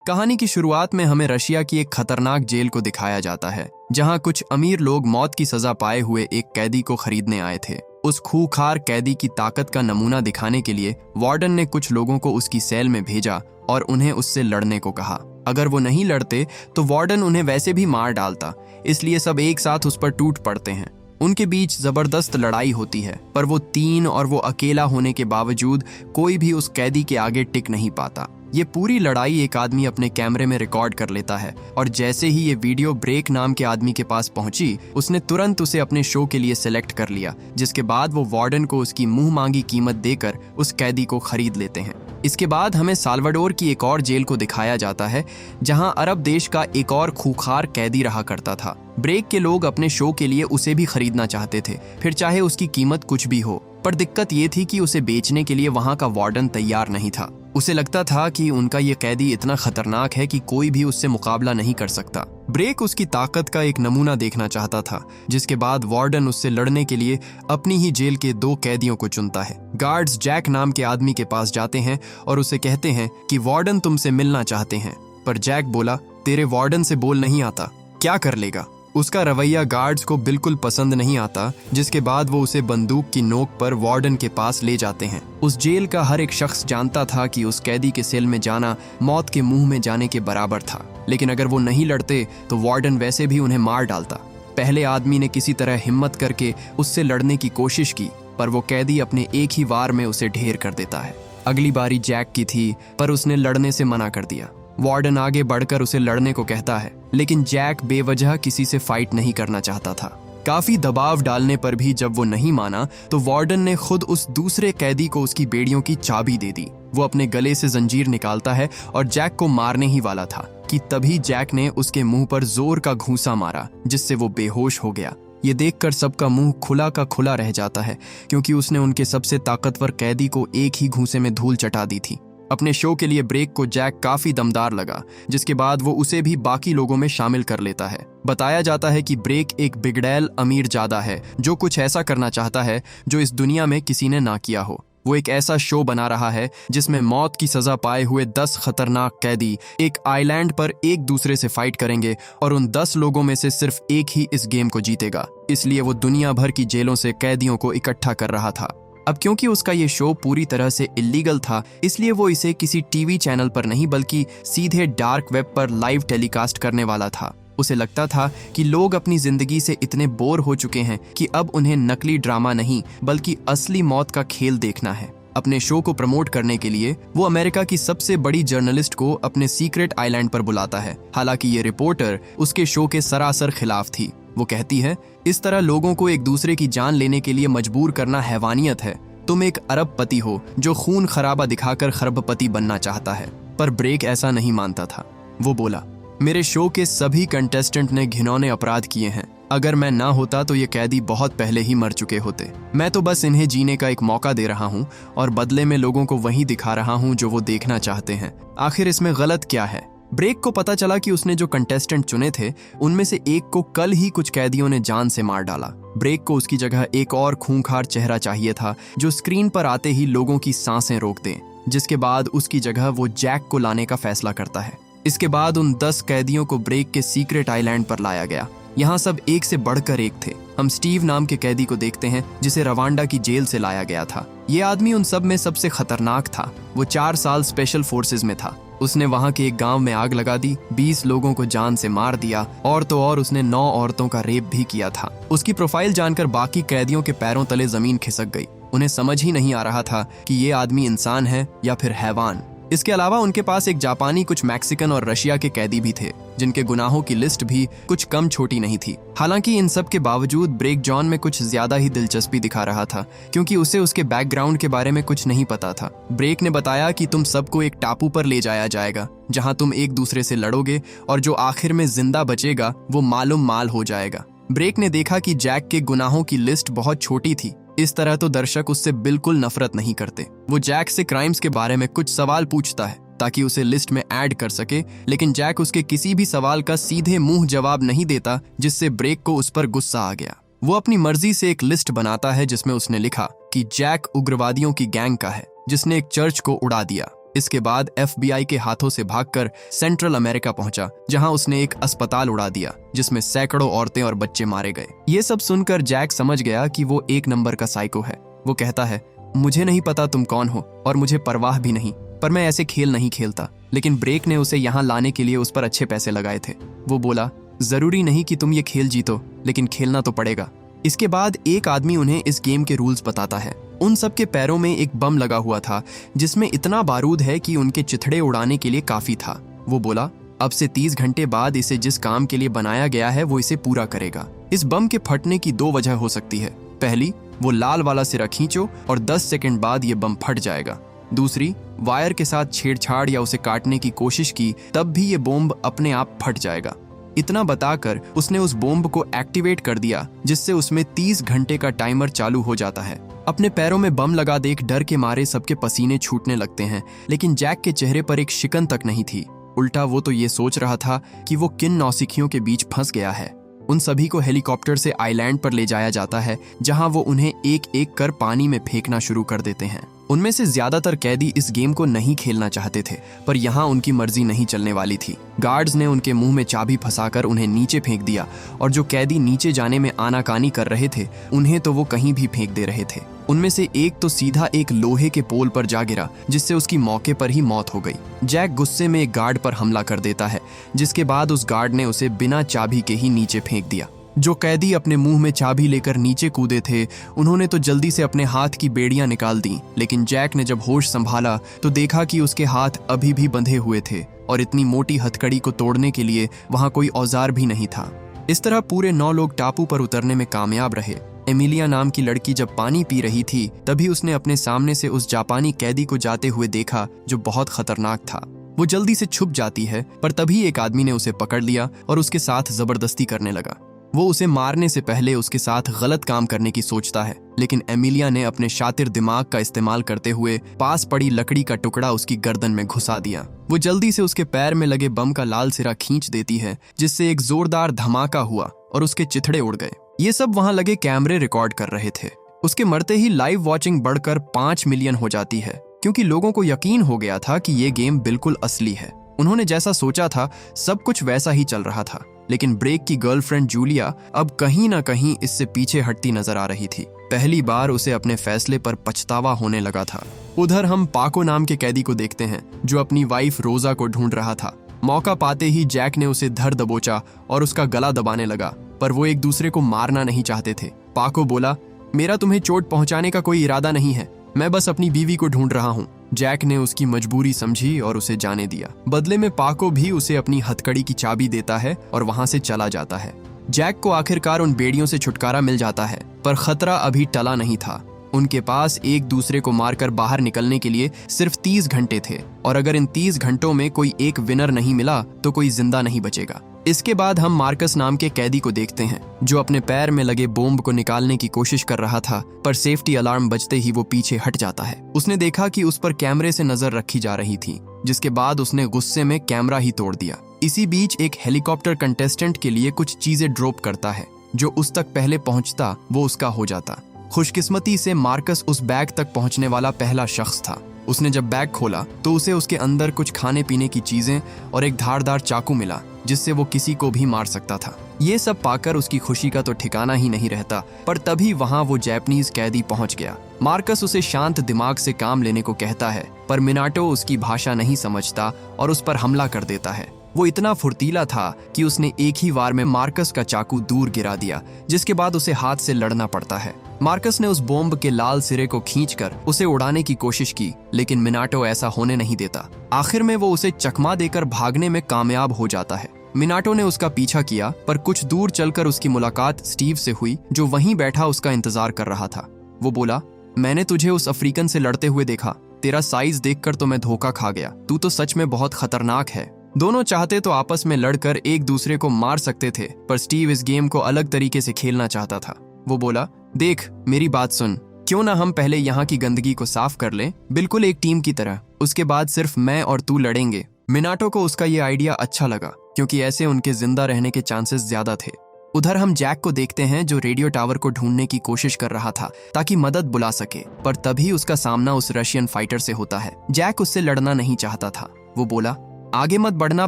कहानी की शुरुआत में हमें रशिया की एक खतरनाक जेल को दिखाया जाता है, जहां कुछ अमीर लोग मौत की सजा पाए हुए एक कैदी को खरीदने आए थे। उस खूंखार कैदी की ताकत का नमूना दिखाने के लिए वार्डन ने कुछ लोगों को उसकी सेल में भेजा और उन्हें उससे लड़ने को कहा। अगर वो नहीं लड़ते तो वार्डन उन्हें वैसे भी मार डालता, इसलिए सब एक साथ उस पर टूट पड़ते हैं। उनके बीच जबरदस्त लड़ाई होती है, पर वो तीन और वो अकेला होने के बावजूद कोई भी उस कैदी के आगे टिक नहीं पाता। ये पूरी लड़ाई एक आदमी अपने कैमरे में रिकॉर्ड कर लेता है और जैसे ही ये वीडियो ब्रेक नाम के आदमी के पास पहुंची, उसने तुरंत उसे अपने शो के लिए सिलेक्ट कर लिया, जिसके बाद वो वार्डन को उसकी मुंह मांगी कीमत देकर उस कैदी को खरीद लेते हैं। इसके बाद हमें साल्वाडोर की एक और जेल को दिखाया जाता है, जहां अरब देश का एक और खूंखार कैदी रहा करता था। ब्रेक के लोग अपने शो के लिए उसे भी खरीदना चाहते थे, फिर चाहे उसकी कीमत कुछ भी हो। पर दिक्कत ये थी कि उसे बेचने के लिए वहां का वार्डन तैयार नहीं था। उसे लगता था कि उनका ये कैदी इतना खतरनाक है कि कोई भी उससे मुकाबला नहीं कर सकता। ब्रेक उसकी ताकत का एक नमूना देखना चाहता था, जिसके बाद वार्डन उससे लड़ने के लिए अपनी ही जेल के दो कैदियों को चुनता है। गार्ड्स जैक नाम के आदमी के पास जाते हैं और उसे कहते हैं कि वार्डन तुमसे मिलना चाहते हैं। पर जैक बोला, तेरे वार्डन से बोल नहीं आता, क्या कर लेगा? उसका रवैया गार्ड्स को बिल्कुल पसंद नहीं आता, जिसके बाद वो उसे बंदूक की नोक पर वार्डन के पास ले जाते हैं। उस जेल का हर एक शख्स जानता था कि उस कैदी के सेल में जाना मौत के मुंह में जाने के बराबर था, लेकिन अगर वो नहीं लड़ते तो वार्डन वैसे भी उन्हें मार डालता। पहले आदमी ने किसी तरह हिम्मत करके उससे लड़ने की कोशिश की, पर वो कैदी अपने एक ही वार में उसे ढेर कर देता है। अगली बारी जैक की थी, पर उसने लड़ने से मना कर दिया। वार्डन आगे बढ़कर उसे लड़ने को कहता है, लेकिन जैक बेवजह किसी से फाइट नहीं करना चाहता था। काफी दबाव डालने पर भी जब वो नहीं माना तो वार्डन ने खुद उस दूसरे कैदी को उसकी बेड़ियों की चाबी दे दी। वो अपने गले से जंजीर निकालता है और जैक को मारने ही वाला था कि तभी जैक ने उसके मुंह पर जोर का घूंसा मारा, जिससे वो बेहोश हो गया। ये देखकर सबका मुंह खुला का खुला रह जाता है, क्योंकि उसने उनके सबसे ताकतवर कैदी को एक ही घूंसे में धूल चटा दी थी। अपने शो के लिए ब्रेक को जैक काफी दमदार लगा, जिसके बाद वो उसे भी बाकी लोगों में शामिल कर लेता है। बताया जाता है कि ब्रेक एक बिगड़ैल अमीर जादा है, जो कुछ ऐसा करना चाहता है जो इस दुनिया में किसी ने ना किया हो। वो एक ऐसा शो बना रहा है जिसमें मौत की सजा पाए हुए 10 खतरनाक कैदी एक आइलैंड पर एक दूसरे से फाइट करेंगे और उन 10 लोगों में से सिर्फ एक ही इस गेम को जीतेगा। इसलिए वो दुनिया भर की जेलों से कैदियों को इकट्ठा कर रहा था। अब क्योंकि उसका ये शो पूरी तरह से इलीगल था, इसलिए वो इसे किसी टीवी चैनल पर नहीं बल्कि सीधे डार्क वेब पर लाइव टेलीकास्ट करने वाला था। उसे लगता था कि लोग अपनी जिंदगी से इतने बोर हो चुके हैं कि अब उन्हें नकली ड्रामा नहीं बल्कि असली मौत का खेल देखना है। अपने शो को प्रमोट करने के लिए वो अमेरिका की सबसे बड़ी जर्नलिस्ट को अपने सीक्रेट आइलैंड पर बुलाता है। हालांकि ये रिपोर्टर उसके शो के सरासर खिलाफ थी। वो कहती है, इस तरह लोगों को एक दूसरे की जान लेने के लिए मजबूर करना हैवानियत है। तुम एक अरबपति हो जो खून खराबा दिखाकर खरबपति बनना चाहता है। पर ब्रेक ऐसा नहीं मानता था। वो बोला, मेरे शो के सभी कंटेस्टेंट ने घिनौने अपराध किए हैं। अगर मैं ना होता तो ये कैदी बहुत पहले ही मर चुके होते। मैं तो बस इन्हें जीने का एक मौका दे रहा हूँ और बदले में लोगों को वही दिखा रहा हूँ जो वो देखना चाहते हैं। आखिर इसमें गलत क्या है? ब्रेक को पता चला कि उसने जो कंटेस्टेंट चुने थे उनमें से एक को कल ही कुछ कैदियों ने जान से मार डाला। ब्रेक को उसकी जगह एक और खूंखार चेहरा चाहिए था जो स्क्रीन पर आते ही लोगों की सांसें रोक दे, जिसके बाद उसकी जगह वो जैक को लाने का फैसला करता है। इसके बाद उन 10 कैदियों को ब्रेक के सीक्रेट आइलैंड पर लाया गया। यहाँ सब एक से बढ़कर एक थे। हम स्टीव नाम के कैदी को देखते हैं, जिसे रवांडा की जेल से लाया गया था। ये आदमी उन सब में सबसे खतरनाक था। वो 4 साल स्पेशल फोर्सेज में था। उसने वहां के एक गांव में आग लगा दी, 20 लोगों को जान से मार दिया और तो और उसने 9 औरतों का रेप भी किया था। उसकी प्रोफाइल जानकर बाकी कैदियों के पैरों तले जमीन खिसक गई। उन्हें समझ ही नहीं आ रहा था कि ये आदमी इंसान है या फिर हैवान। इसके अलावा उनके पास एक जापानी, कुछ मैक्सिकन और रशिया के कैदी भी थे, जिनके गुनाहों की लिस्ट भी कुछ कम छोटी नहीं थी। हालांकि इन सब के बावजूद ब्रेक जॉन में कुछ ज्यादा ही दिलचस्पी दिखा रहा था, क्योंकि उसे उसके बैकग्राउंड के बारे में कुछ नहीं पता था। ब्रेक ने बताया कि तुम सबको एक टापू पर ले जाया जाएगा, जहां तुम एक दूसरे से लड़ोगे और जो आखिर में जिंदा बचेगा वो मालूम माल हो जाएगा। ब्रेक ने देखा कि जैक के गुनाहों की लिस्ट बहुत छोटी थी। इस तरह तो दर्शक उससे बिल्कुल नफरत नहीं करते। वो जैक से क्राइम्स के बारे में कुछ सवाल पूछता है ताकि उसे लिस्ट में ऐड कर सके, लेकिन जैक उसके किसी भी सवाल का सीधे मुंह जवाब नहीं देता, जिससे ब्रेक को उस पर गुस्सा आ गया। वो अपनी मर्जी से एक लिस्ट बनाता है जिसमें उसने लिखा कि जैक उग्रवादियों की गैंग का है जिसने एक चर्च को उड़ा दिया। इसके बाद FBI के हाथों से भागकर सेंट्रल अमेरिका पहुंचा, जहां उसने एक अस्पताल उड़ा दिया जिसमें सैकड़ों औरतें और बच्चे मारे गए। ये सब सुनकर जैक समझ गया कि वो एक नंबर का साइको है। वो कहता है, मुझे नहीं पता तुम कौन हो और मुझे परवाह भी नहीं, पर मैं ऐसे खेल नहीं खेलता। लेकिन ब्रेक ने उसे यहाँ लाने के लिए उस पर अच्छे पैसे लगाए थे। वो बोला, जरूरी नहीं कि तुम ये खेल जीतो, लेकिन खेलना तो पड़ेगा। इसके बाद एक आदमी उन्हें इस गेम के रूल्स बताता है। उन सब के पैरों में एक बम लगा हुआ था जिसमें इतना बारूद है कि उनके चिथड़े उड़ाने के लिए काफी था। वो बोला, अब से 30 घंटे बाद इसे जिस काम के लिए बनाया गया है वो इसे पूरा करेगा। इस बम के फटने की 2 वजह हो सकती है। पहली, वो लाल वाला सिरा खींचो और 10 सेकंड बाद ये बम फट जाएगा। दूसरी, वायर के साथ छेड़छाड़ या उसे काटने की कोशिश की तब भी ये बॉम्ब अपने आप फट जाएगा। इतना बताकर उसने उस बॉम्ब को एक्टिवेट कर दिया, जिससे उसमें 30 घंटे का टाइमर चालू हो जाता है। अपने पैरों में बम लगा देख डर के मारे सबके पसीने छूटने लगते हैं, लेकिन जैक के चेहरे पर एक शिकन तक नहीं थी। उल्टा वो तो ये सोच रहा था कि वो किन नौसिखियों के बीच फंस गया है। उन सभी को हेलीकॉप्टर से आइलैंड पर ले जाया जाता है, जहां वो उन्हें एक एक कर पानी में फेंकना शुरू कर देते हैं। उनमें से ज्यादातर कैदी इस गेम को नहीं खेलना चाहते थे, पर यहाँ उनकी मर्जी नहीं चलने वाली थी। गार्ड्स ने उनके मुंह में चाबी फंसाकर उन्हें नीचे फेंक दिया, और जो कैदी नीचे जाने में आनाकानी कर रहे थे उन्हें तो वो कहीं भी फेंक दे रहे थे। उनमें से एक तो सीधा एक लोहे के पोल पर जा गिरा, जिससे उसकी मौके पर ही मौत हो गई। जैक गुस्से में एक गार्ड पर हमला कर देता है, जिसके बाद उस गार्ड ने उसे बिना चाबी के ही नीचे फेंक दिया। जो कैदी अपने मुंह में चाबी लेकर नीचे कूदे थे, उन्होंने तो जल्दी से अपने हाथ की बेड़ियां निकाल दी, लेकिन जैक ने जब होश संभाला तो देखा कि उसके हाथ अभी भी बंधे हुए थे और इतनी मोटी हथकड़ी को तोड़ने के लिए वहां कोई औजार भी नहीं था। इस तरह पूरे 9 लोग टापू पर उतरने में कामयाब रहे। एमिलिया नाम की लड़की जब पानी पी रही थी, तभी उसने अपने सामने से उस जापानी कैदी को जाते हुए देखा जो बहुत खतरनाक था। वो जल्दी से छुप जाती है, पर तभी एक आदमी ने उसे पकड़ लिया और उसके साथ जबरदस्ती करने लगा। वो उसे मारने से पहले उसके साथ गलत काम करने की सोचता है, लेकिन एमिलिया ने अपने शातिर दिमाग का इस्तेमाल करते हुए पास पड़ी लकड़ी का टुकड़ा उसकी गर्दन में घुसा दिया। वो जल्दी से उसके पैर में लगे बम का लाल सिरा खींच देती है, जिससे एक जोरदार धमाका हुआ और उसके चिथड़े उड़ गए। ये सब वहां लगे कैमरे रिकॉर्ड कर रहे थे। उसके मरते ही लाइव वॉचिंग बढ़कर 5 मिलियन हो जाती है, क्योंकि लोगों को यकीन हो गया था कि ये गेम बिल्कुल असली है। उन्होंने जैसा सोचा था सब कुछ वैसा ही चल रहा था, लेकिन ब्रेक की गर्लफ्रेंड जूलिया अब कहीं ना कहीं इससे पीछे हटती नजर आ रही थी। पहली बार उसे अपने फैसले पर पछतावा होने लगा था। उधर हम पाको नाम के कैदी को देखते हैं, जो अपनी वाइफ रोजा को ढूंढ रहा था। मौका पाते ही जैक ने उसे धर दबोचा और उसका गला दबाने लगा, पर वो एक दूसरे को मारना नहीं चाहते थे। पाको बोला, मेरा तुम्हें चोट पहुंचाने का कोई इरादा नहीं है, मैं बस अपनी बीवी को ढूंढ रहा हूँ। जैक ने उसकी मजबूरी समझी और उसे जाने दिया। बदले में पाको भी उसे अपनी हथकड़ी की चाबी देता है और वहां से चला जाता है। जैक को आखिरकार उन बेड़ियों से छुटकारा मिल जाता है, पर खतरा अभी टला नहीं था। उनके पास एक दूसरे को मारकर बाहर निकलने के लिए सिर्फ 30 घंटे थे, और अगर इन 30 घंटों में कोई एक विनर नहीं मिला तो कोई जिंदा नहीं बचेगा। इसके बाद हम मार्कस नाम के कैदी को देखते हैं, जो अपने पैर में लगे बॉम्ब को निकालने की कोशिश कर रहा था, पर सेफ्टी अलार्म बजते ही वो पीछे हट जाता है। उसने देखा कि उस पर कैमरे से नजर रखी जा रही थी, जिसके बाद उसने गुस्से में कैमरा ही तोड़ दिया। इसी बीच एक हेलीकॉप्टर कंटेस्टेंट के लिए कुछ चीजें ड्रॉप करता है। जो उस तक पहले पहुंचता वो उसका हो जाता। खुशकिस्मती से मार्कस उस बैग तक पहुंचने वाला पहला शख्स था। उसने जब बैग खोला तो उसे उसके अंदर कुछ खाने पीने की चीजें और एक धारदार चाकू मिला, जिससे वो किसी को भी मार सकता था। ये सब पाकर उसकी खुशी का तो ठिकाना ही नहीं रहता, पर तभी वहां वो जापानीज कैदी पहुंच गया। मार्कस उसे शांत दिमाग से काम लेने को कहता है, पर मिनाटो उसकी भाषा नहीं समझता और उस पर हमला कर देता है। वो इतना फुर्तीला था कि उसने एक ही वार में मार्कस का चाकू दूर गिरा दिया, जिसके बाद उसे हाथ से लड़ना पड़ता है। मार्कस ने उस बॉम्ब के लाल सिरे को खींचकर उसे उड़ाने की कोशिश की, लेकिन मिनाटो ऐसा होने नहीं देता। आखिर में वो उसे चकमा देकर भागने में कामयाब हो जाता है। मिनाटो ने उसका पीछा किया, पर कुछ दूर चलकर उसकी मुलाकात स्टीव से हुई, जो वहीं बैठा उसका इंतजार कर रहा था। वो बोला, मैंने तुझे उस अफ्रीकन से लड़ते हुए देखा, तेरा साइज देखकर तो मैं धोखा खा गया, तू तो सच में बहुत खतरनाक है। दोनों चाहते तो आपस में लड़कर एक दूसरे को मार सकते थे, पर स्टीव इस गेम को अलग तरीके से खेलना चाहता था। वो बोला, देख मेरी बात सुन, क्यों ना हम पहले यहाँ की गंदगी को साफ कर लें, बिल्कुल एक टीम की तरह। उसके बाद सिर्फ मैं और तू लड़ेंगे। मिनाटो को उसका ये आइडिया अच्छा लगा, क्योंकि ऐसे उनके जिंदा रहने के चांसेस ज्यादा थे। उधर हम जैक को देखते हैं जो रेडियो टावर को ढूंढने की कोशिश कर रहा था ताकि मदद बुला सके, पर तभी उसका सामना उस रशियन फाइटर से होता है। जैक उससे लड़ना नहीं चाहता था। वो बोला, आगे मत बढ़ना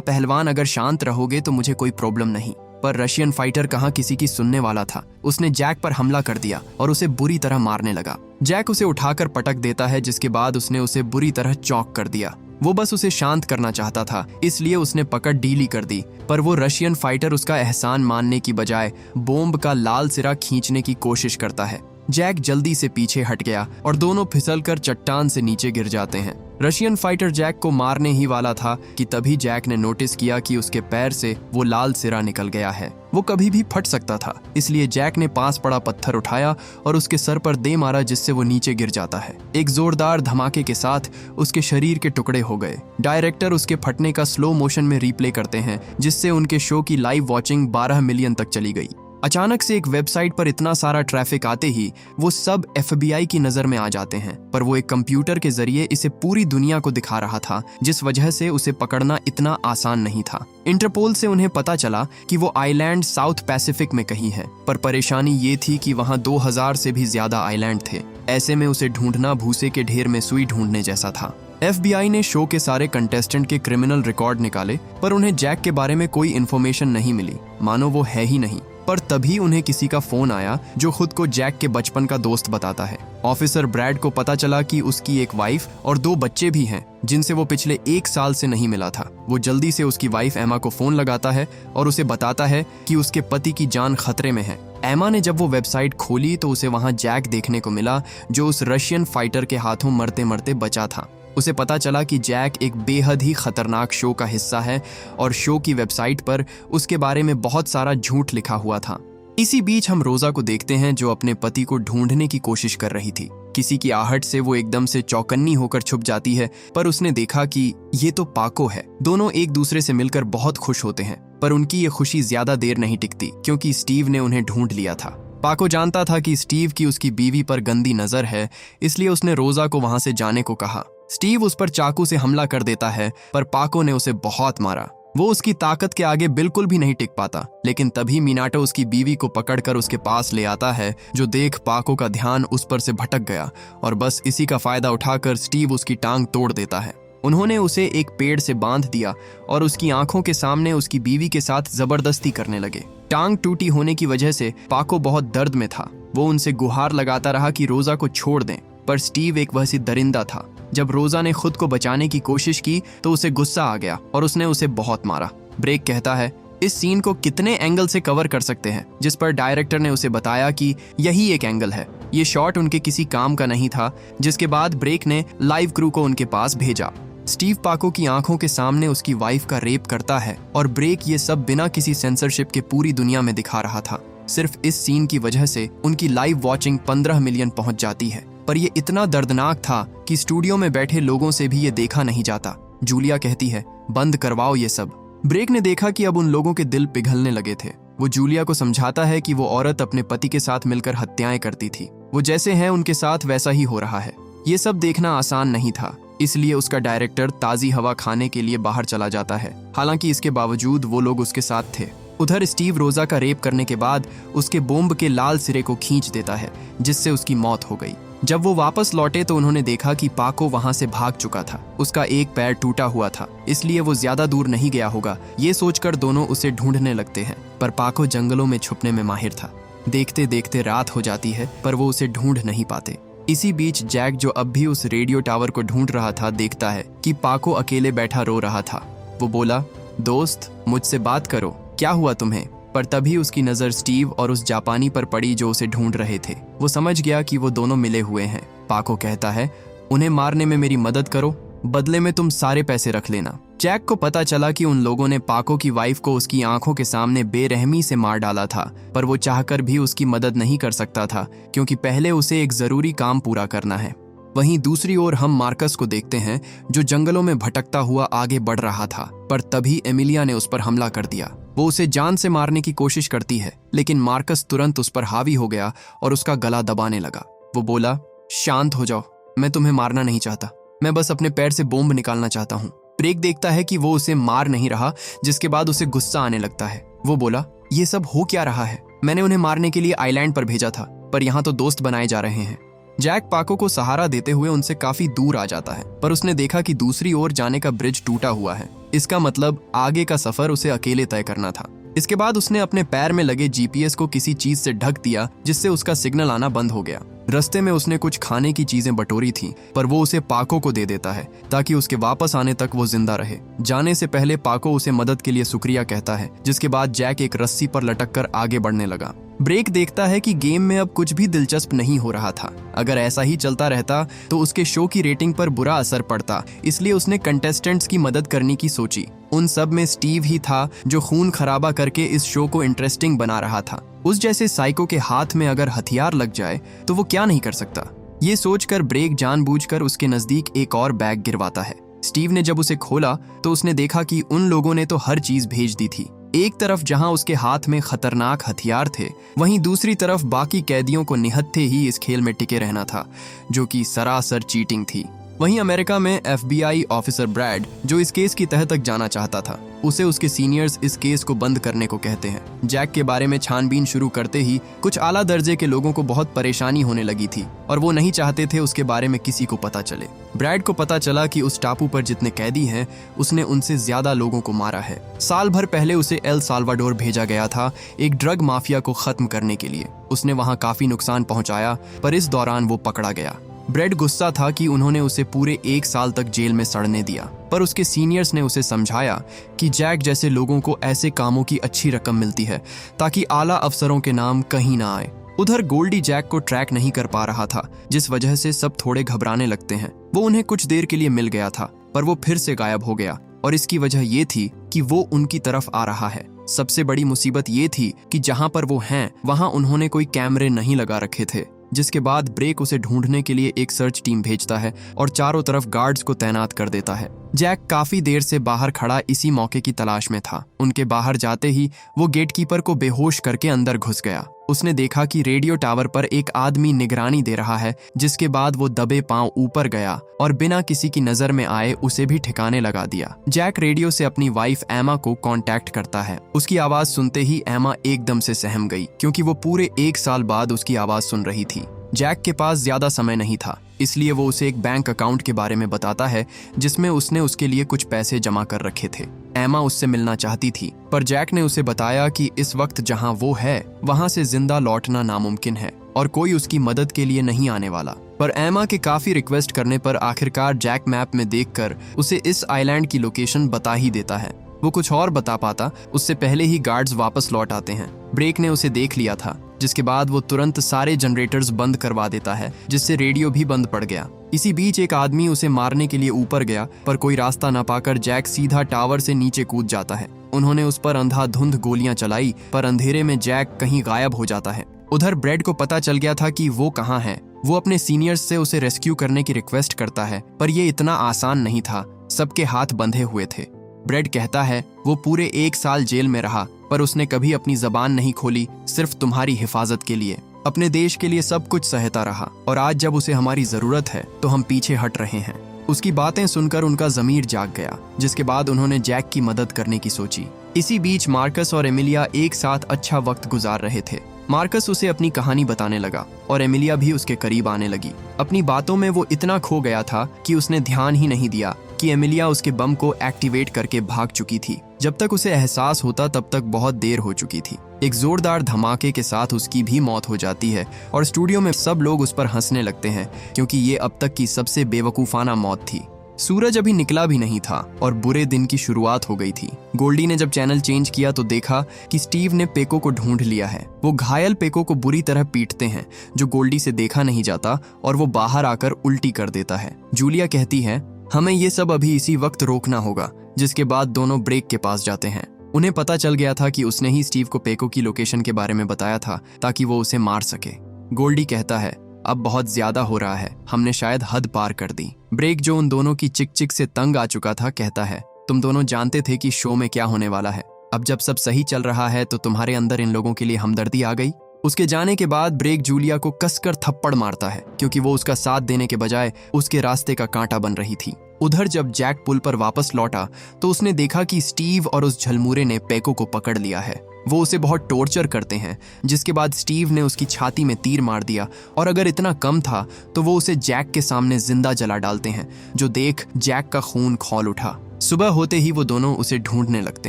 पहलवान, अगर शांत रहोगे तो मुझे कोई प्रॉब्लम नहीं। पर रशियन फाइटर कहाँ किसी की सुनने वाला था। उसने जैक पर हमला कर दिया और उसे बुरी तरह मारने लगा। जैक उसे उठाकर पटक देता है, जिसके बाद उसने उसे बुरी तरह चौंक कर दिया। वो बस उसे शांत करना चाहता था, इसलिए उसने पकड़ ढीली कर दी, पर वो रशियन फाइटर उसका एहसान मानने की बजाय बॉम्ब का लाल सिरा खींचने की कोशिश करता है। जैक जल्दी से पीछे हट गया और दोनों फिसलकर चट्टान से नीचे गिर जाते हैं। रशियन फाइटर जैक को मारने ही वाला था कि तभी जैक ने नोटिस किया कि उसके पैर से वो लाल सिरा निकल गया है। वो कभी भी फट सकता था, इसलिए जैक ने पास पड़ा पत्थर उठाया और उसके सर पर दे मारा, जिससे वो नीचे गिर जाता है। एक जोरदार धमाके के साथ उसके शरीर के टुकड़े हो गए। डायरेक्टर उसके फटने का स्लो मोशन में रिप्ले करते हैं, जिससे उनके शो की लाइव वॉचिंग 12 मिलियन तक चली गई। अचानक से एक वेबसाइट पर इतना सारा ट्रैफिक आते ही वो सब FBI की नजर में आ जाते हैं, पर वो एक कंप्यूटर के जरिए इसे पूरी दुनिया को दिखा रहा था, जिस वजह से उसे पकड़ना इतना आसान नहीं था। इंटरपोल से उन्हें पता चला कि वो आइलैंड साउथ पैसिफिक में कहीं है, पर परेशानी ये थी कि वहाँ 2000 से भी ज्यादा आइलैंड थे। ऐसे में उसे ढूंढना भूसे के ढेर में सुई ढूंढने जैसा था। FBI ने शो के सारे कंटेस्टेंट के क्रिमिनल रिकॉर्ड निकाले, पर उन्हें जैक के बारे में कोई इन्फॉर्मेशन नहीं मिली, मानो वो है ही नहीं। पर तभी उन्हें किसी का फोन आया जो खुद को जैक के बचपन का दोस्त बताता है। ऑफिसर ब्रैड को पता चला कि उसकी एक वाइफ और 2 बच्चे भी हैं, जिनसे वो पिछले 1 साल से नहीं मिला था। वो जल्दी से उसकी वाइफ एमा को फोन लगाता है और उसे बताता है कि उसके पति की जान खतरे में है। एमा ने जब वो वेबसाइट खोली तो उसे वहां जैक देखने को मिला, जो उस रशियन फाइटर के हाथों मरते मरते बचा था। उसे पता चला कि जैक एक बेहद ही खतरनाक शो का हिस्सा है और शो की वेबसाइट पर उसके बारे में बहुत सारा झूठ लिखा हुआ था। इसी बीच हम रोजा को देखते हैं जो अपने पति को ढूंढने की कोशिश कर रही थी। किसी की आहट से वो एकदम से चौकन्नी होकर छुप जाती है, पर उसने देखा कि ये तो पाको है। दोनों एक दूसरे से मिलकर बहुत खुश होते हैं, पर उनकी ये खुशी ज्यादा देर नहीं टिकती, क्योंकि स्टीव ने उन्हें ढूंढ लिया था। पाको जानता था कि स्टीव की उसकी बीवी पर गंदी नजर है, इसलिए उसने रोजा को वहां से जाने को कहा। स्टीव उस पर चाकू से हमला कर देता है, पर पाको ने उसे बहुत मारा। वो उसकी ताकत के आगे बिल्कुल भी नहीं टिक पाता, लेकिन तभी मिनाटो उसकी बीवी को पकड़कर उसके पास ले आता है, जो देख पाको का ध्यान उस पर से भटक गया और बस इसी का फायदा उठाकर स्टीव उसकी टांग तोड़ देता है। उन्होंने उसे एक पेड़ से बांध दिया और उसकी आंखों के सामने उसकी बीवी के साथ जबरदस्ती करने लगे। टांग टूटी होने की वजह से पाको बहुत दर्द में था। वो उनसे गुहार लगाता रहा कि रोजा को छोड़ दें, पर स्टीव एक वैसी दरिंदा था। जब रोजा ने खुद को बचाने की कोशिश की तो उसे गुस्सा आ गया और उसने उसे बहुत मारा। ब्रेक कहता है, इस सीन को कितने एंगल से कवर कर सकते हैं, जिस पर डायरेक्टर ने उसे बताया कि यही एक एंगल है। ये शॉट उनके किसी काम का नहीं था, जिसके बाद ब्रेक ने लाइव क्रू को उनके पास भेजा। स्टीव पाको की आंखों के सामने उसकी वाइफ का रेप करता है और ब्रेक ये सब बिना किसी सेंसरशिप के पूरी दुनिया में दिखा रहा था। सिर्फ इस सीन की वजह से उनकी लाइव वॉचिंग 15 मिलियन पहुंच जाती है, पर यह इतना दर्दनाक था कि स्टूडियो में बैठे लोगों से भी ये देखा नहीं जाता। जूलिया कहती है, बंद करवाओ ये सब। ब्रेक ने देखा कि अब उन लोगों के दिल पिघलने लगे थे। वो जूलिया को समझाता है कि वो औरत अपने पति के साथ मिलकर हत्याएं करती थी। वो जैसे हैं उनके साथ वैसा ही हो रहा है। ये सब देखना आसान नहीं था, इसलिए उसका डायरेक्टर ताज़ी हवा खाने के लिए बाहर चला जाता है। हालांकि इसके बावजूद वो लोग उसके साथ थे। उधर स्टीव रोजा का रेप करने के बाद उसके बॉम्ब के लाल सिरे को खींच देता है, जिससे उसकी मौत हो गई। जब वो वापस लौटे तो उन्होंने देखा कि पाको वहां से भाग चुका था। उसका एक पैर टूटा हुआ था, इसलिए वो ज्यादा दूर नहीं गया होगा। ये सोचकर दोनों उसे ढूंढने लगते हैं, पर पाको जंगलों में छुपने में माहिर था। देखते देखते रात हो जाती है, पर वो उसे ढूंढ नहीं पाते। इसी बीच जैक, जो अब भी उस रेडियो टावर को ढूंढ रहा था, देखता है कि पाको अकेले बैठा रो रहा था। वो बोला, दोस्त मुझसे बात करो, क्या हुआ तुम्हें? पर तभी उसकी नज़र स्टीव और उस जापानी पर पड़ी जो उसे ढूंढ रहे थे। वो समझ गया कि वो दोनों मिले हुए हैं। पाको कहता है, उन्हें मारने में मेरी मदद करो, बदले में तुम सारे पैसे रख लेना। जैक को पता चला कि उन लोगों ने पाको की वाइफ को उसकी आंखों के सामने बेरहमी से मार डाला था, पर वो चाहकर भी उसकी मदद नहीं कर सकता था, क्योंकि पहले उसे एक जरूरी काम पूरा करना है। वहीं दूसरी ओर हम मार्कस को देखते हैं, जो जंगलों में भटकता हुआ आगे बढ़ रहा था, पर तभी एमिलिया ने उस पर हमला कर दिया। वो उसे जान से मारने की कोशिश करती है, लेकिन मार्कस तुरंत उस पर हावी हो गया और उसका गला दबाने लगा। वो बोला, शांत हो जाओ, मैं तुम्हें मारना नहीं चाहता, मैं बस अपने पैर से बॉम्ब निकालना चाहता हूँ। ब्रेक देखता है कि वो उसे मार नहीं रहा, जिसके बाद उसे गुस्सा आने लगता है। वो बोला, ये सब हो क्या रहा है? मैंने उन्हें मारने के लिए आइलैंड पर भेजा था, पर यहाँ तो दोस्त बनाए जा रहे हैं। जैक पाको को सहारा देते हुए उनसे काफी दूर आ जाता है, पर उसने देखा कि दूसरी ओर जाने का ब्रिज टूटा हुआ है। इसका मतलब आगे का सफर उसे अकेले तय करना था। इसके बाद उसने अपने पैर में लगे जीपीएस को किसी चीज से ढक दिया, जिससे उसका सिग्नल आना बंद हो गया। रास्ते में उसने कुछ खाने की चीजें बटोरी थी, पर वो उसे पाको को दे देता है ताकि उसके वापस आने तक वो जिंदा रहे। जाने से पहले पाको उसे मदद के लिए शुक्रिया कहता है, जिसके बाद जैक एक रस्सी पर लटक कर आगे बढ़ने लगा। ब्रेक देखता है कि गेम में अब कुछ भी दिलचस्प नहीं हो रहा था। अगर ऐसा ही चलता रहता तो उसके शो की रेटिंग पर बुरा असर पड़ता, इसलिए उसने कंटेस्टेंट्स की मदद करने की सोची। उन सब में स्टीव ही था जो खून खराबा करके इस शो को इंटरेस्टिंग बना रहा था। उस जैसे साइको के हाथ में अगर हथियार लग जाए तो वो क्या नहीं कर सकता। ये सोचकर ब्रेक जानबूझकर उसके नजदीक एक और बैग गिरवाता है। स्टीव ने जब उसे खोला तो उसने देखा कि उन लोगों ने तो हर चीज भेज दी थी। एक तरफ जहां उसके हाथ में खतरनाक हथियार थे, वहीं दूसरी तरफ बाकी कैदियों को निहत्थे ही इस खेल में टिके रहना था, जो कि सरासर चीटिंग थी। वहीं अमेरिका में FBI ऑफिसर ब्रैड, जो इस केस की तह तक जाना चाहता था, उसे उसके सीनियर्स इस केस को बंद करने को कहते हैं। जैक के बारे में छानबीन शुरू करते ही कुछ आला दर्जे के लोगों को बहुत परेशानी होने लगी थी और वो नहीं चाहते थे उसके बारे में किसी को पता चले। ब्रैड को पता चला कि उस टापू पर जितने कैदी हैं, उसने उनसे ज्यादा लोगों को मारा है। साल भर पहले उसे एल साल्वाडोर भेजा गया था एक ड्रग माफिया को खत्म करने के लिए। उसने वहां काफी नुकसान पहुंचाया, पर इस दौरान वो पकड़ा गया। ब्रेड गुस्सा था कि उन्होंने उसे पूरे 1 साल तक जेल में सड़ने दिया, पर उसके सीनियर्स ने उसे समझाया कि जैक जैसे लोगों को ऐसे कामों की अच्छी रकम मिलती है ताकि आला अफसरों के नाम कहीं ना आए। उधर गोल्डी जैक को ट्रैक नहीं कर पा रहा था, जिस वजह से सब थोड़े घबराने लगते हैं। वो उन्हें कुछ देर के लिए मिल गया था, पर वो फिर से गायब हो गया और इसकी वजह ये थी कि वो उनकी तरफ आ रहा है। सबसे बड़ी मुसीबत ये थी कि जहां पर वो हैं, वहां उन्होंने कोई कैमरे नहीं लगा रखे थे। जिसके बाद ब्रेक उसे ढूंढने के लिए एक सर्च टीम भेजता है और चारों तरफ गार्ड्स को तैनात कर देता है। जैक काफी देर से बाहर खड़ा इसी मौके की तलाश में था। उनके बाहर जाते ही वो गेटकीपर को बेहोश करके अंदर घुस गया। उसने देखा कि रेडियो टावर पर एक आदमी निगरानी दे रहा है, जिसके बाद वो दबे पांव ऊपर गया और बिना किसी की नजर में आए उसे भी ठिकाने लगा दिया। जैक रेडियो से अपनी वाइफ एमा को कांटेक्ट करता है। उसकी आवाज सुनते ही एमा एकदम से सहम गई, क्योंकि वो पूरे 1 साल बाद उसकी आवाज सुन रही थी। जैक के पास ज्यादा समय नहीं था, इसलिए वो उसे एक बैंक अकाउंट के बारे में बताता है जिसमें उसने उसके लिए कुछ पैसे जमा कर रखे थे। एमा उससे मिलना चाहती थी, पर जैक ने उसे बताया कि इस वक्त जहां वो है वहां से जिंदा लौटना नामुमकिन है और कोई उसकी मदद के लिए नहीं आने वाला। पर एमा के काफी रिक्वेस्ट करने पर आखिरकार जैक मैप में देखकर उसे इस आइलैंड की लोकेशन बता ही देता है। वो कुछ और बता पाता उससे पहले ही गार्ड्स वापस लौट आते हैं। ब्रेक ने उसे देख लिया था, जिसके बाद वो तुरंत सारे जनरेटर्स बंद करवा देता है, जिससे रेडियो भी बंद पड़ गया। इसी बीच एक आदमी उसे मारने के लिए ऊपर गया, पर कोई रास्ता न पाकर जैक सीधा टावर से नीचे कूद जाता है। उन्होंने उस पर अंधाधुंध गोलियां चलाई, पर अंधेरे में जैक कहीं गायब हो जाता है। उधर ब्रेड को पता चल गया था कि वो कहाँ है। वो अपने सीनियर्स से उसे रेस्क्यू करने की रिक्वेस्ट करता है, पर यह इतना आसान नहीं था। सबके हाथ बंधे हुए थे। ब्रेड कहता है वो पूरे 1 साल जेल में रहा, पर उसने कभी अपनी जबान नहीं खोली, सिर्फ तुम्हारी हिफाजत के लिए। अपने देश के लिए सब कुछ सहता रहा, और आज जब उसे हमारी जरूरत है तो हम पीछे हट रहे हैं। उसकी बातें सुनकर उनका जमीर जाग गया, जिसके बाद उन्होंने जैक की मदद करने की सोची। इसी बीच मार्कस और एमिलिया एक साथ अच्छा वक्त गुजार रहे थे। मार्कस उसे अपनी कहानी बताने लगा और एमिलिया भी उसके करीब आने लगी। अपनी बातों में वो इतना खो गया था कि उसने ध्यान ही नहीं दिया कि एमिलिया उसके बम को एक्टिवेट करके भाग चुकी थी। जब तक उसे एहसास होता तब तक बहुत देर हो चुकी थी। एक जोरदार धमाके के साथ उसकी भी मौत हो जाती है और स्टूडियो में सब लोग उस पर हंसने लगते हैं, क्योंकि ये अब तक की सबसे बेवकूफाना मौत थी। सूरज अभी निकला भी नहीं था और बुरे दिन की शुरुआत हो गई थी। गोल्डी ने जब चैनल चेंज किया तो देखा कि स्टीव ने पेको को ढूंढ लिया है। वो घायल पेको को बुरी तरह पीटते हैं, जो गोल्डी से देखा नहीं जाता, और वो बाहर आकर उल्टी कर देता है। जूलिया कहती है हमें ये सब अभी इसी वक्त रोकना होगा, जिसके बाद दोनों ब्रेक के पास जाते हैं। उन्हें पता चल गया था कि उसने ही स्टीव को पेको की लोकेशन के बारे में बताया था ताकि वो उसे मार सके। गोल्डी कहता है अब बहुत ज्यादा हो रहा है, हमने शायद हद पार कर दी। ब्रेक, जो उन दोनों की चिक चिक से तंग आ चुका था, कहता है तुम दोनों जानते थे कि शो में क्या होने वाला है। अब जब सब सही चल रहा है तो तुम्हारे अंदर इन लोगों के लिए हमदर्दी आ गई। उसके जाने के बाद ब्रेक जूलिया को कसकर थप्पड़ मारता है, क्योंकि वो उसका साथ देने के बजाय उसके रास्ते का कांटा बन रही थी। उधर जब जैक पुल पर वापस लौटा तो उसने देखा कि स्टीव और उस झलमूरे ने पेको को पकड़ लिया है। वो उसे बहुत टॉर्चर करते हैं, जिसके बाद स्टीव ने उसकी छाती में तीर मार दिया और अगर इतना कम था तो वो उसे जैक के सामने जिंदा जला डालते हैं, जो देख जैक का खून खौल उठा। सुबह होते ही वो दोनों उसे ढूंढने लगते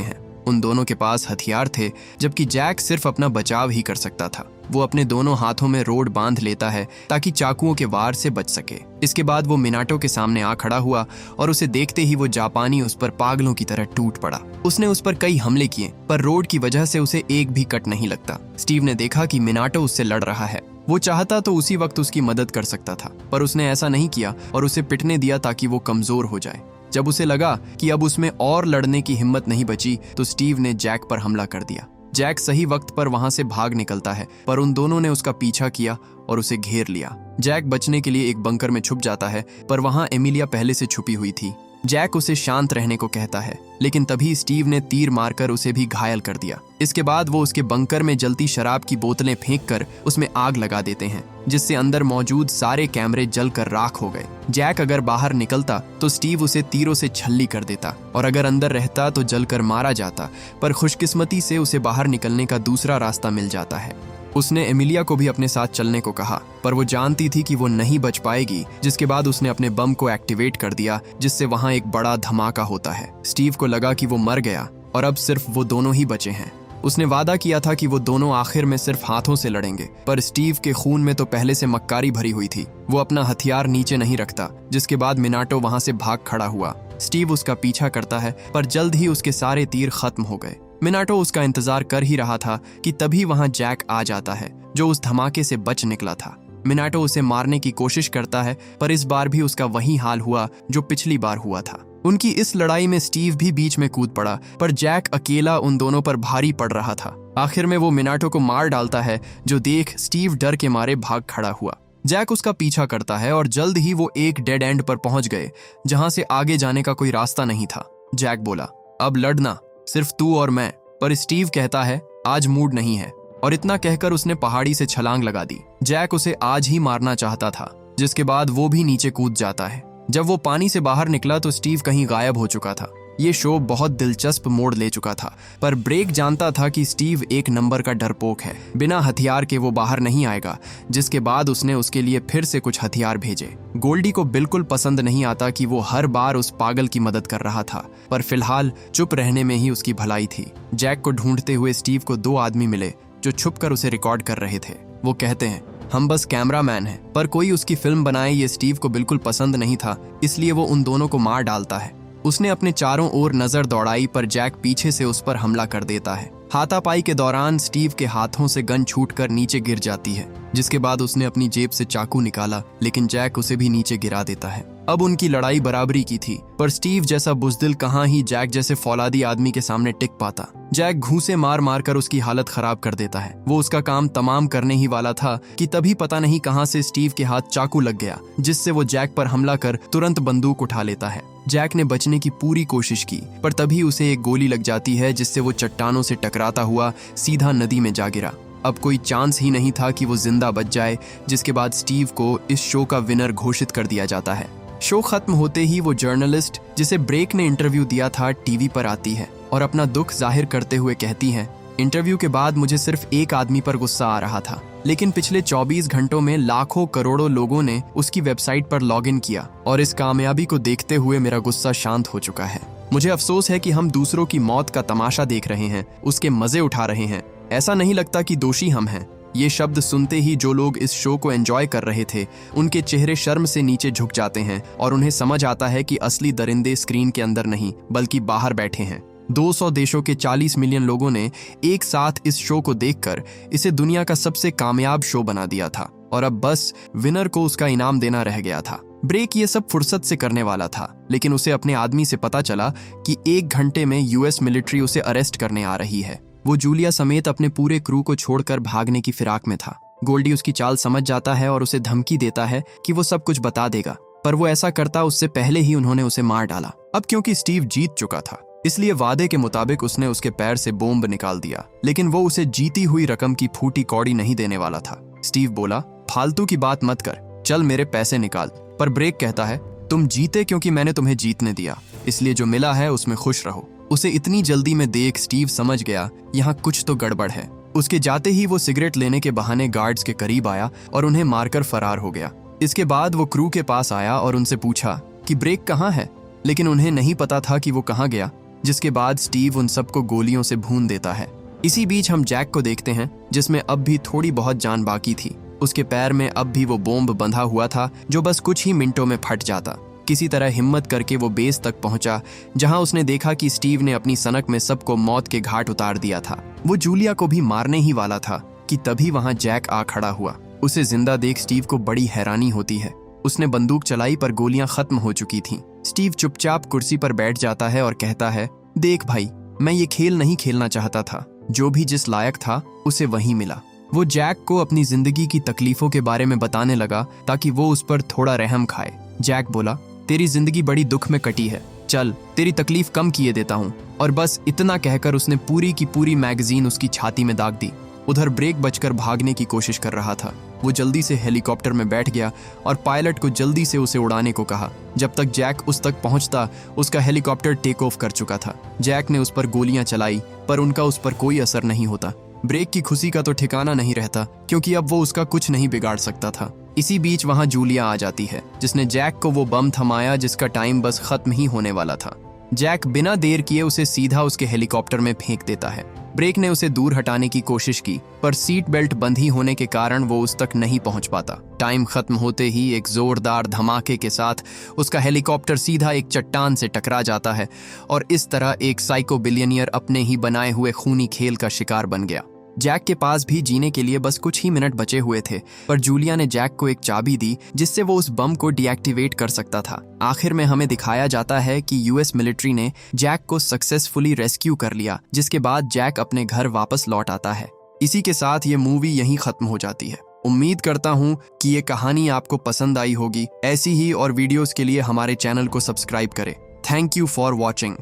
हैं। उन दोनों के पास हथियार थे, जबकि जैक सिर्फ अपना बचाव ही कर सकता था। वो अपने दोनों हाथों में रोड बांध लेता है ताकि चाकुओं के वार से बच सके। इसके बाद वो मिनाटो के सामने आ खड़ा हुआ और उसे देखते ही वो जापानी उस पर पागलों की तरह टूट पड़ा। उसने उस पर कई हमले किए, पर रोड की वजह से उसे एक भी कट नहीं लगता। स्टीव ने देखा कि मिनाटो उससे लड़ रहा है। वो चाहता तो उसी वक्त उसकी मदद कर सकता था, पर उसने ऐसा नहीं किया और उसे पिटने दिया ताकि वो कमजोर हो जाए। जब उसे लगा कि अब उसमें और लड़ने की हिम्मत नहीं बची तो स्टीव ने जैक पर हमला कर दिया। जैक सही वक्त पर वहां से भाग निकलता है, पर उन दोनों ने उसका पीछा किया और उसे घेर लिया। जैक बचने के लिए एक बंकर में छुप जाता है, पर वहां एमिलिया पहले से छुपी हुई थी। जैक उसे शांत रहने को कहता है, लेकिन तभी स्टीव ने तीर मारकर उसे भी घायल कर दिया। इसके बाद वो उसके बंकर में जलती शराब की बोतलें फेंककर उसमें आग लगा देते हैं, जिससे अंदर मौजूद सारे कैमरे जलकर राख हो गए। जैक अगर बाहर निकलता तो स्टीव उसे तीरों से छल्ली कर देता और अगर अंदर रहता तो जलकर मारा जाता, पर खुशकिस्मती से उसे बाहर निकलने का दूसरा रास्ता मिल जाता है। उसने एमिलिया को भी अपने साथ चलने को कहा, पर वो जानती थी कि वो नहीं बच पाएगी, जिसके बाद उसने अपने बम को एक्टिवेट कर दिया, जिससे वहां एक बड़ा धमाका होता है। स्टीव को लगा कि वो मर गया और अब सिर्फ वो दोनों ही बचे हैं। उसने वादा किया था कि वो दोनों आखिर में सिर्फ हाथों से लड़ेंगे, पर स्टीव के खून में तो पहले से मक्कारी भरी हुई थी। वो अपना हथियार नीचे नहीं रखता, जिसके बाद मिनाटो वहां से भाग खड़ा हुआ। स्टीव उसका पीछा करता है, पर जल्द ही उसके सारे तीर खत्म हो गए। मिनाटो उसका इंतजार कर ही रहा था कि तभी वहां जैक आ जाता है, जो उस धमाके से बच निकला था। मिनाटो उसे मारने की कोशिश करता है, पर इस बार भी उसका वही हाल हुआ जो पिछली बार हुआ था। उनकी इस लड़ाई में स्टीव भी बीच में कूद पड़ा, पर जैक अकेला उन दोनों पर भारी पड़ रहा था। आखिर में वो मिनाटो को मार डालता है, जो देख स्टीव डर के मारे भाग खड़ा हुआ। जैक उसका पीछा करता है और जल्द ही वो एक डेड एंड पर पहुंच गए, जहां से आगे जाने का कोई रास्ता नहीं था। जैक बोला, अब लड़ना सिर्फ तू और मैं, पर स्टीव कहता है आज मूड नहीं है, और इतना कहकर उसने पहाड़ी से छलांग लगा दी। जैक उसे आज ही मारना चाहता था, जिसके बाद वो भी नीचे कूद जाता है। जब वो पानी से बाहर निकला तो स्टीव कहीं गायब हो चुका था। ये शो बहुत दिलचस्प मोड़ ले चुका था, पर ब्रेक जानता था कि स्टीव एक नंबर का डरपोक है। बिना हथियार के वो बाहर नहीं आएगा, जिसके बाद उसने उसके लिए फिर से कुछ हथियार भेजे। गोल्डी को बिल्कुल पसंद नहीं आता कि वो हर बार उस पागल की मदद कर रहा था, पर फिलहाल चुप रहने में ही उसकी भलाई थी। जैक को ढूंढते हुए स्टीव को दो आदमी मिले, जो छुपकर उसे रिकॉर्ड कर रहे थे। वो कहते हैं, हम बस कैमरामैन हैं, पर कोई उसकी फिल्म बनाए ये स्टीव को बिल्कुल पसंद नहीं था, इसलिए वो उन दोनों को मार डालता है। उसने अपने चारों ओर नजर दौड़ाई, पर जैक पीछे से उस पर हमला कर देता है। हाथापाई के दौरान स्टीव के हाथों से गन छूटकर नीचे गिर जाती है, जिसके बाद उसने अपनी जेब से चाकू निकाला, लेकिन जैक उसे भी नीचे गिरा देता है। अब उनकी लड़ाई बराबरी की थी, पर स्टीव जैसा बुजदिल कहाँ ही जैक जैसे फौलादी आदमी के सामने टिक पाता। जैक घूंसे मार मार कर उसकी हालत खराब कर देता है। वो उसका काम तमाम करने ही वाला था कि तभी पता नहीं कहां से स्टीव के हाथ चाकू लग गया, जिससे वो जैक पर हमला कर तुरंत बंदूक उठा लेता है। जैक ने बचने की पूरी कोशिश की, पर तभी उसे एक गोली लग जाती है, जिससे वो चट्टानों से टकराता हुआ सीधा नदी में जा गिरा। अब कोई चांस ही नहीं था कि वो जिंदा बच जाए, जिसके बाद स्टीव को इस शो का विनर घोषित कर दिया जाता है। शो खत्म होते ही वो जर्नलिस्ट जिसे ब्रेक ने इंटरव्यू दिया था टीवी पर आती है और अपना दुख जाहिर करते हुए कहती है, इंटरव्यू के बाद मुझे सिर्फ एक आदमी पर गुस्सा आ रहा था, लेकिन पिछले 24 घंटों में लाखों करोड़ों लोगों ने उसकी वेबसाइट पर लॉगिन किया और इस कामयाबी को देखते हुए मेरा गुस्सा शांत हो चुका है। मुझे अफसोस है कि हम दूसरों की मौत का तमाशा देख रहे हैं, उसके मजे उठा रहे हैं। ऐसा नहीं लगता कि दोषी हम हैं। ये शब्द सुनते ही जो लोग इस शो को एंजॉय कर रहे थे, उनके चेहरे शर्म से नीचे झुक जाते हैं और उन्हें समझ आता है कि असली दरिंदे स्क्रीन के अंदर नहीं बल्कि बाहर बैठे हैं। 200 देशों के 40 मिलियन लोगों ने एक साथ इस शो को देखकर इसे दुनिया का सबसे कामयाब शो बना दिया था और अब बस विनर को उसका इनाम देना रह गया था। ब्रेक ये सब फुर्सत से करने वाला था, लेकिन उसे अपने आदमी से पता चला कि 1 घंटे में यूएस मिलिट्री उसे अरेस्ट करने आ रही है। वो जूलिया समेत अपने पूरे क्रू को छोड़कर भागने की फिराक में था। गोल्डी उसकी चाल समझ जाता है और उसे धमकी देता है कि वो सब कुछ बता देगा, पर वो ऐसा करता उससे पहले ही उन्होंने उसे मार डाला। अब क्योंकि स्टीव जीत चुका था, इसलिए वादे के मुताबिक उसने उसके पैर से बॉम्ब निकाल दिया, लेकिन वो उसे जीती हुई रकम की फूटी कौड़ी नहीं देने वाला था। स्टीव बोला, फालतू की बात मत कर, चल मेरे पैसे निकाल। पर ब्रेक कहता है, तुम जीते क्योंकि मैंने तुम्हें जीतने दिया, इसलिए जो मिला है उसमें खुश रहो। उसे इतनी जल्दी में देख स्टीव समझ गया यहाँ कुछ तो गड़बड़ है। उसके जाते ही वो सिगरेट लेने के बहाने गार्ड्स के करीब आया और उन्हें मारकर फरार हो गया। इसके बाद वो क्रू के पास आया और उनसे पूछा कि ब्रेक कहाँ है, लेकिन उन्हें नहीं पता था कि वो कहाँ गया, जिसके बाद स्टीव उन सबको गोलियों से भून देता है। इसी बीच हम जैक को देखते हैं, जिसमें अब भी थोड़ी बहुत जान बाकी थी। उसके पैर में अब भी वो बॉम्ब बंधा हुआ था जो बस कुछ ही मिनटों में फट जाता। किसी तरह हिम्मत करके वो बेस तक पहुंचा, जहां उसने देखा कि स्टीव ने अपनी सनक में सबको मौत के घाट उतार दिया था। वो जूलिया को भी मारने ही वाला था कि तभी वहां जैक आ खड़ा हुआ। उसे जिंदा देख स्टीव को बड़ी हैरानी होती है। उसने बंदूक चलाई पर गोलियां खत्म हो चुकी थीं। स्टीव चुपचाप कुर्सी पर बैठ जाता है और कहता है, देख भाई, मैं ये खेल नहीं खेलना चाहता था। जो भी जिस लायक था उसे वही मिला। वो जैक को अपनी जिंदगी की तकलीफों के बारे में बताने लगा ताकि वो उस पर थोड़ा रहम खाए। जैक बोला, तेरी जिंदगी बड़ी दुख में कटी है, चल तेरी तकलीफ कम किए देता हूँ। और बस इतना कहकर उसने पूरी की पूरी मैगजीन उसकी छाती में दाग दी। उधर ब्रेक बचकर भागने की कोशिश कर रहा था। वो जल्दी से हेलीकॉप्टर में बैठ गया और पायलट को जल्दी से उसे उड़ाने को कहा। जब तक जैक उस तक पहुंचता, उसका हेलीकॉप्टर टेक ऑफ कर चुका था। जैक ने उस पर गोलियां चलाई पर उनका उस पर कोई असर नहीं होता। ब्रेक की खुशी का तो ठिकाना नहीं रहता, क्योंकि अब वो उसका कुछ नहीं बिगाड़ सकता था। इसी बीच वहां जूलिया आ जाती है, जिसने जैक को वो बम थमाया जिसका टाइम बस खत्म ही होने वाला था। जैक बिना देर किए उसे सीधा उसके हेलीकॉप्टर में फेंक देता है। ब्रेक ने उसे दूर हटाने की कोशिश की, पर सीट बेल्ट बंधी होने के कारण वो उस तक नहीं पहुंच पाता। टाइम खत्म होते ही एक जोरदार धमाके के साथ उसका हेलीकॉप्टर सीधा एक चट्टान से टकरा जाता है और इस तरह एक साइको बिलियनियर अपने ही बनाए हुए खूनी खेल का शिकार बन गया। जैक के पास भी जीने के लिए बस कुछ ही मिनट बचे हुए थे, पर जूलिया ने जैक को एक चाबी दी जिससे वो उस बम को डीएक्टिवेट कर सकता था। आखिर में हमें दिखाया जाता है कि यूएस मिलिट्री ने जैक को सक्सेसफुली रेस्क्यू कर लिया, जिसके बाद जैक अपने घर वापस लौट आता है। इसी के साथ ये मूवी यहीं खत्म हो जाती है। उम्मीद करता हूँ कि ये कहानी आपको पसंद आई होगी। ऐसी ही और वीडियोस के लिए हमारे चैनल को सब्सक्राइब करें। Thank you for watching.